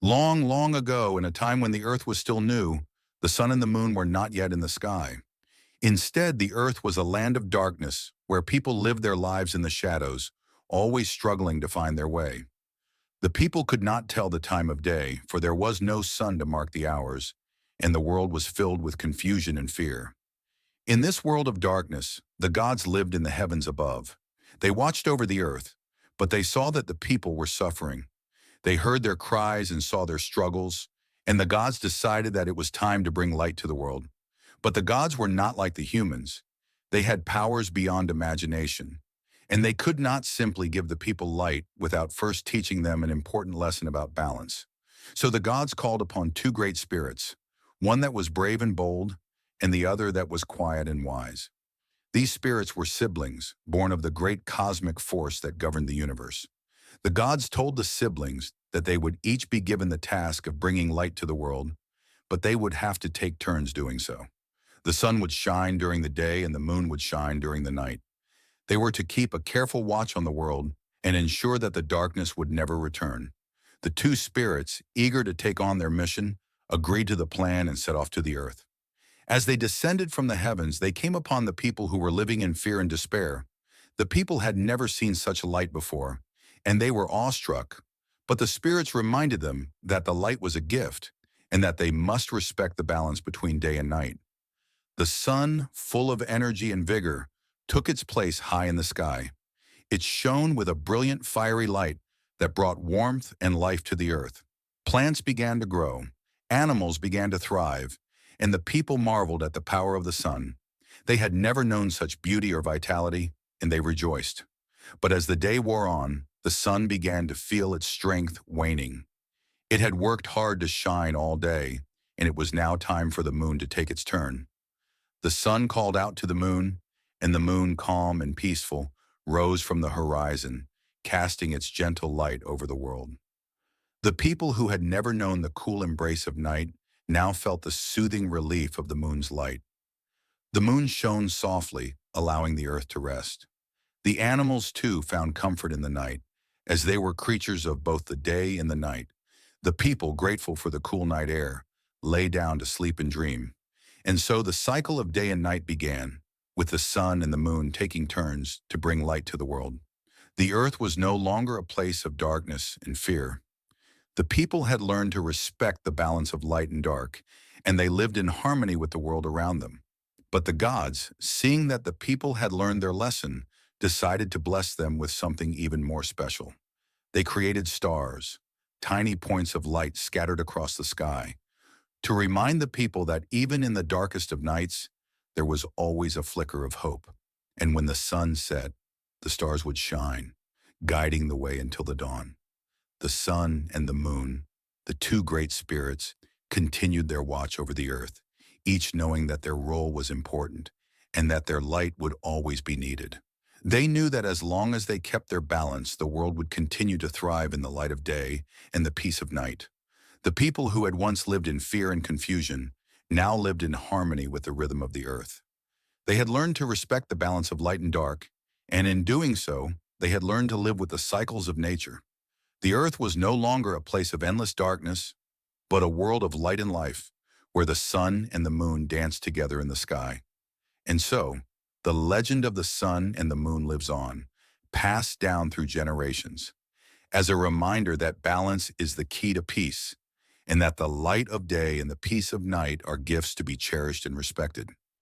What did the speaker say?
Long, long ago, in a time when the earth was still new, the sun and the moon were not yet in the sky. Instead, the earth was a land of darkness where people lived their lives in the shadows, always struggling to find their way. The people could not tell the time of day, for there was no sun to mark the hours, and the world was filled with confusion and fear. In this world of darkness, the gods lived in the heavens above. They watched over the earth, but they saw that the people were suffering. They heard their cries and saw their struggles, and the gods decided that it was time to bring light to the world. But the gods were not like the humans. They had powers beyond imagination, and they could not simply give the people light without first teaching them an important lesson about balance. So the gods called upon two great spirits, one that was brave and bold, and the other that was quiet and wise. These spirits were siblings, born of the great cosmic force that governed the universe. The gods told the siblings that they would each be given the task of bringing light to the world, but they would have to take turns doing so. The sun would shine during the day and the moon would shine during the night. They were to keep a careful watch on the world and ensure that the darkness would never return. The two spirits, eager to take on their mission, agreed to the plan and set off to the earth. As they descended from the heavens, they came upon the people who were living in fear and despair. The people had never seen such light before, and they were awestruck. But the spirits reminded them that the light was a gift and that they must respect the balance between day and night. The sun, full of energy and vigor, took its place high in the sky. It shone with a brilliant fiery light that brought warmth and life to the earth. Plants began to grow, animals began to thrive, and the people marveled at the power of the sun. They had never known such beauty or vitality, and they rejoiced. But as the day wore on, the sun began to feel its strength waning. It had worked hard to shine all day, and it was now time for the moon to take its turn. The sun called out to the moon, and the moon, calm and peaceful, rose from the horizon, casting its gentle light over the world. The people who had never known the cool embrace of night now felt the soothing relief of the moon's light. The moon shone softly, allowing the earth to rest. The animals, too, found comfort in the night, as they were creatures of both the day and the night. The people, grateful for the cool night air, lay down to sleep and dream. And so the cycle of day and night began, with the sun and the moon taking turns to bring light to the world. The earth was no longer a place of darkness and fear. The people had learned to respect the balance of light and dark, and they lived in harmony with the world around them. But the gods, seeing that the people had learned their lesson, decided to bless them with something even more special. They created stars, tiny points of light scattered across the sky, to remind the people that even in the darkest of nights, there was always a flicker of hope. And when the sun set, the stars would shine, guiding the way until the dawn. The sun and the moon, the two great spirits, continued their watch over the earth, each knowing that their role was important and that their light would always be needed. They knew that as long as they kept their balance, the world would continue to thrive in the light of day and the peace of night. The people who had once lived in fear and confusion now lived in harmony with the rhythm of the earth. They had learned to respect the balance of light and dark, and in doing so, they had learned to live with the cycles of nature. The earth was no longer a place of endless darkness, but a world of light and life, where the sun and the moon danced together in the sky. And so, the legend of the sun and the moon lives on, passed down through generations, as a reminder that balance is the key to peace, and that the light of day and the peace of night are gifts to be cherished and respected.